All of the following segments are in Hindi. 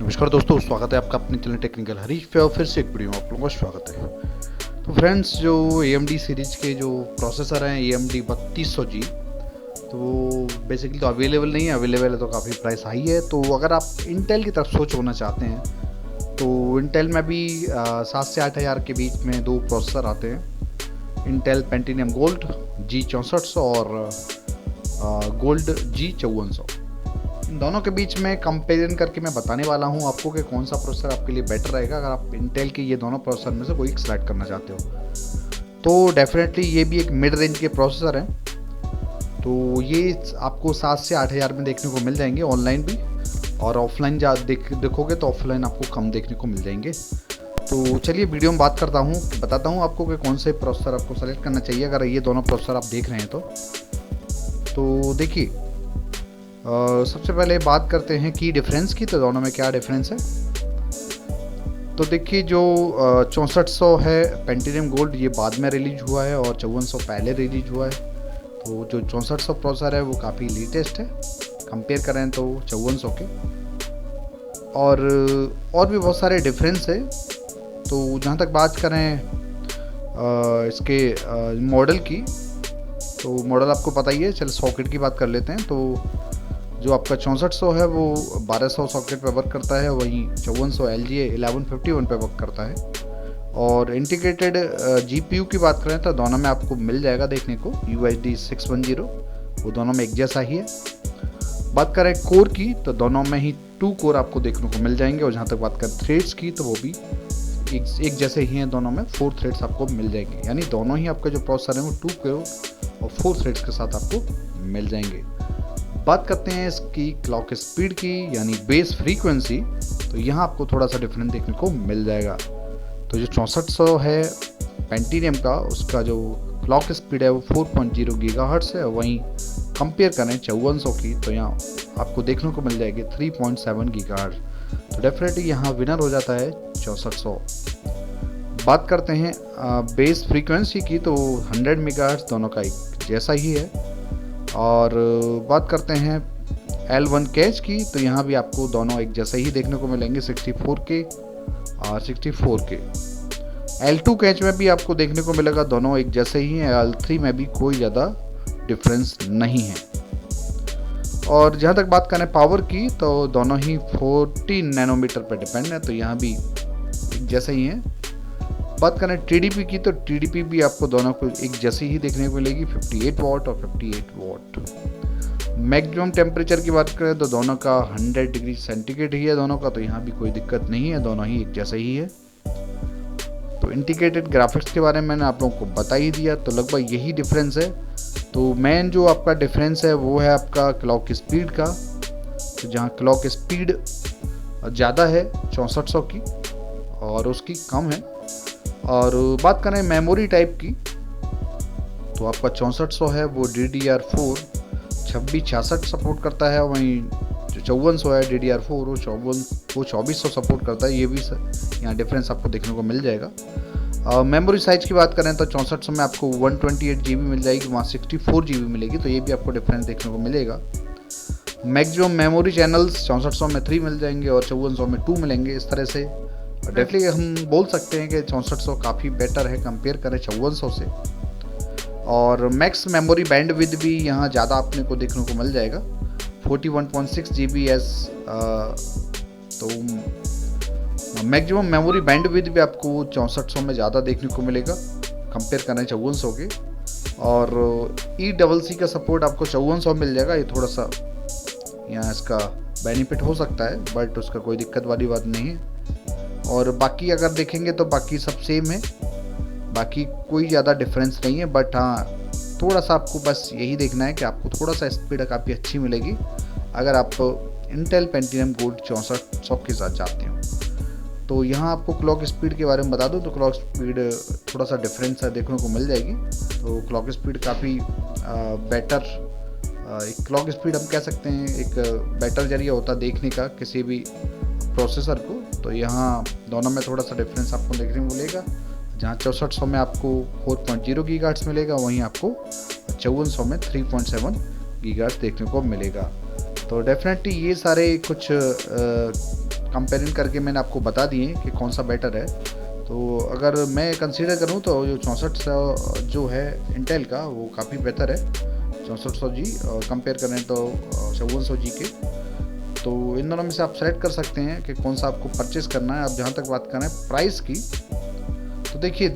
नमस्कार दोस्तों, स्वागत है आपका अपने चैनल टेक्निकल हरीश पे और फिर से एक वीडियो में आप लोगों का स्वागत है। तो फ्रेंड्स, जो AMD सीरीज के जो प्रोसेसर हैं AMD 3200G, तो वो बेसिकली तो अवेलेबल नहीं है। अवेलेबल है तो काफ़ी प्राइस हाई है। तो अगर आप इंटेल की तरफ सोच होना चाहते हैं तो इंटेल में भी 7 से 8 हज़ार के बीच में दो प्रोसेसर आते हैं। इंटेल पेंटिनियम गोल्ड G6400 और गोल्ड G5400। इन दोनों के बीच में कंपेरिजन करके मैं बताने वाला हूं आपको कि कौन सा प्रोसेसर आपके लिए बेटर रहेगा अगर आप इंटेल के ये दोनों प्रोसेसर में से कोई एक सेलेक्ट करना चाहते हो। तो डेफिनेटली ये भी एक मिड रेंज के प्रोसेसर हैं। तो ये आपको 7 से 8 हज़ार में देखने को मिल जाएंगे ऑनलाइन भी, और ऑफलाइन देखोगे तो ऑफलाइन आपको कम देखने को मिल जाएंगे। तो चलिए वीडियो में बात करता हूँ, बताता हूँ आपको कि कौन से प्रोसेसर आपको सेलेक्ट करना चाहिए अगर ये दोनों प्रोसेसर आप देख रहे हैं तो देखिए, सबसे पहले बात करते हैं की डिफरेंस की। तो दोनों में क्या डिफरेंस है तो देखिए, जो 6400 है पेंटिनियम गोल्ड, ये बाद में रिलीज हुआ है और 5400 पहले रिलीज हुआ है। तो जो 6400 प्रोसेसर है वो काफ़ी लेटेस्ट है कंपेयर करें तो 5400 के। और भी बहुत सारे डिफरेंस है। तो जहाँ तक बात करें इसके मॉडल की, तो मॉडल आपको पता ही है। चल सॉकेट की बात कर लेते हैं। तो जो आपका 6400 है वो 1200 सॉकेट पे वर्क करता है, वहीं 5400 LGA 1151 पे वर्क करता है। और इंटीग्रेटेड GPU की बात करें तो दोनों में आपको मिल जाएगा देखने को UHD 610, वो दोनों में एक जैसा ही है। बात करें कोर की तो दोनों में ही 2 कोर आपको देखने को मिल जाएंगे। और जहाँ तक बात करें थ्रेड्स की तो वो भी एक जैसे ही हैं, दोनों में 4 थ्रेड्स आपको मिल जाएंगे। यानी दोनों ही आपके जो प्रोसेसर हैं वो 2 कोर और 4 थ्रेड्स के साथ आपको मिल जाएंगे। बात करते हैं इसकी क्लॉक स्पीड की, यानी बेस फ्रीक्वेंसी। तो यहाँ आपको थोड़ा सा डिफरेंट देखने को मिल जाएगा। तो जो 6400 है पेंटिनियम का, उसका जो क्लॉक स्पीड है वो 4.0 गीगाहर्ट्ज़ है। वहीं कंपेयर करें 5400 की तो यहाँ आपको देखने को मिल जाएगी 3.7 गीगाहर्ट्ज़। तो डेफिनेटली यहाँ विनर हो जाता है 6400। बात करते हैं बेस फ्रीक्वेंसी की, तो 100 मेगाहर्ट्ज़ दोनों का एक जैसा ही है। और बात करते हैं L1 कैच की, तो यहाँ भी आपको दोनों एक जैसे ही देखने को मिलेंगे 64K और 64K। L2 कैच में भी आपको देखने को मिलेगा दोनों एक जैसे ही हैं। L3 में भी कोई ज़्यादा डिफरेंस नहीं है। और जहाँ तक बात करें पावर की, तो दोनों ही 14 नैनोमीटर पर डिपेंड है, तो यहाँ भी एक जैसे ही हैं। बात करें TDP की, तो TDP भी आपको दोनों को एक जैसी ही देखने को मिलेगी 58 वाट और 58 वाट। मैक्सिमम टेम्परेचर की बात करें तो दोनों का 100 डिग्री सेंटीग्रेड ही है दोनों का, तो यहाँ भी कोई दिक्कत नहीं है, दोनों ही एक जैसे ही है। तो इंटीग्रेटेड ग्राफिक्स के बारे में मैंने आप लोगों को बता ही दिया, तो लगभग यही डिफरेंस है। तो मेन जो आपका डिफरेंस है वो है आपका क्लॉक स्पीड का। तो जहाँ क्लॉक स्पीड ज़्यादा है 6400 की और उसकी कम है। और बात करें मेमोरी टाइप की, तो आपका 6400 है वो DDR4 2666 सपोर्ट करता है। वहीं जो 5400 है DDR4 वो 2400 सपोर्ट करता है। ये भी यहाँ डिफरेंस आपको देखने को मिल जाएगा। मेमोरी साइज की बात करें तो 6400 में आपको 128 GB मिल जाएगी, वहाँ 64 GB मिलेगी, तो ये भी आपको डिफरेंस देखने को मिलेगा। मैक्सिमम मेमोरी चैनल्स 6400 में 3 मिल जाएंगे और 5400 में 2 मिलेंगे। इस तरह से डेफिनेटली हम बोल सकते हैं कि 6400 काफ़ी बेटर है कंपेयर करें 5400 से। और मैक्स मेमोरी बैंडविड्थ भी यहाँ ज़्यादा आपने को देखने को मिल जाएगा 41.6 GBs। तो मैक्सिमम मेमोरी बैंडविड्थ भी आपको 6400 में ज़्यादा देखने को मिलेगा कंपेयर करें 5400 के। और ECC का सपोर्ट आपको 5400 मिल जाएगा। ये थोड़ा सा यहाँ इसका बेनिफिट हो सकता है, बट उसका कोई दिक्कत वाली बात नहीं है। और बाकी अगर देखेंगे तो बाकी सब सेम है, बाकी कोई ज़्यादा डिफरेंस नहीं है। बट हाँ, थोड़ा सा आपको बस यही देखना है कि आपको थोड़ा सा स्पीड काफ़ी अच्छी मिलेगी अगर आप इंटेल पेंटिनियम गोल्ड 6400 के साथ जाते हो। तो यहाँ आपको क्लॉक स्पीड के बारे में बता दूँ तो क्लॉक स्पीड थोड़ा सा डिफरेंस देखने को मिल जाएगी। तो क्लॉक स्पीड काफ़ी बेटर, एक क्लॉक स्पीड हम कह सकते हैं एक बेटर जरिया होता है देखने का किसी भी प्रोसेसर को। तो यहाँ दोनों में थोड़ा सा डिफरेंस आपको देखने को मिलेगा। जहाँ 6400 में आपको 4.0 गीगाहर्ट्ज़ मिलेगा, वहीं आपको 5400 में 3.7 गीगाहर्ट्ज़ देखने को मिलेगा। तो डेफिनेटली ये सारे कुछ कंपेयरिंग करके मैंने आपको बता दिए कि कौन सा बेटर है। तो अगर मैं कंसीडर करूँ तो जो 6400 जो है इंटेल का वो काफ़ी बेहतर है 6400G, और कंपेयर करें तो 5400G के। तो इन दोनों में से आप सेलेक्ट कर सकते हैं कि कौन सा आपको परचेस करना है। अब जहाँ तक बात करें प्राइस की, तो देखिए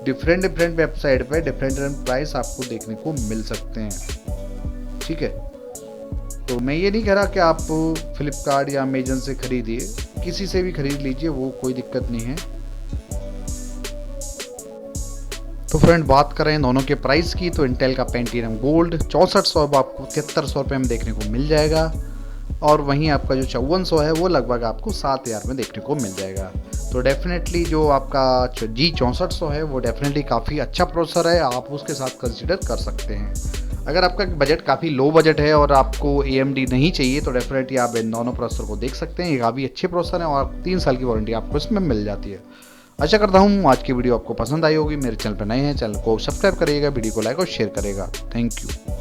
डिफरेंट वेबसाइट पे डिफरेंट प्राइस आपको देखने को मिल सकते हैं, ठीक है। तो मैं ये नहीं कह रहा कि आप फ्लिपकार्ट या अमेजन से खरीदिए, किसी से भी खरीद लीजिए, वो कोई दिक्कत नहीं है। तो फ्रेंड बात करें दोनों के प्राइस की, तो इंटेल का पेंटियम गोल्ड 6400 अब आपको 7300 रुपये में देखने को मिल जाएगा, और वहीं आपका जो 5400 है वो लगभग आपको 7000 में देखने को मिल जाएगा। तो डेफिनेटली जो आपका G6400 है वो डेफिनेटली काफ़ी अच्छा प्रोसेसर है, आप उसके साथ कंसिडर कर सकते हैं। अगर आपका बजट काफ़ी लो बजट है और आपको AMD नहीं चाहिए तो डेफिनेटली आप इन दोनों प्रोसेसर को देख सकते हैं। ये काफ़ी अच्छे प्रोसेसर हैं और 3 साल की वारंटी आपको इसमें मिल जाती है। आशा करता हूँ आज की वीडियो आपको पसंद आई होगी। मेरे चैनल पर नए हैं, चैनल को सब्सक्राइब करिएगा, वीडियो को लाइक और शेयर करेगा। Thank you.